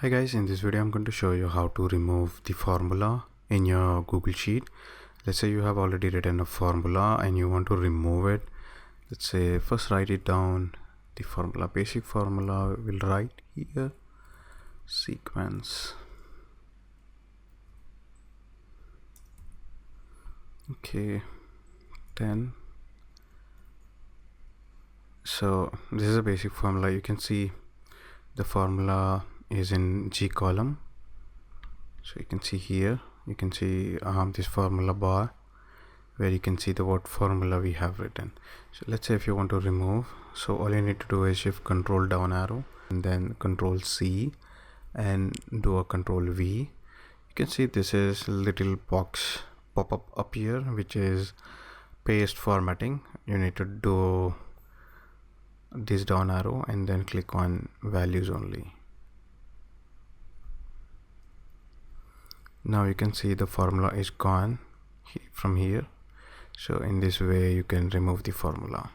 Hi guys, in this video I'm going to show you how to remove the formula in your Google Sheet. Let's say you have already written a formula and you want to remove it. Let's say first write it down, the formula, basic formula. We'll write here sequence. Okay, 10. So this is a basic formula. You can see the formula is in G column. So you can see here, you can see this formula bar where you can see the what formula we have written. So let's say if you want to remove, so all you need to do is shift control down arrow and then control C and do a control V. You can see this is little box pop up here which is paste formatting. You need to do this down arrow and then click on values only. Now you can see the formula is gone from here. So in this way you can remove the formula.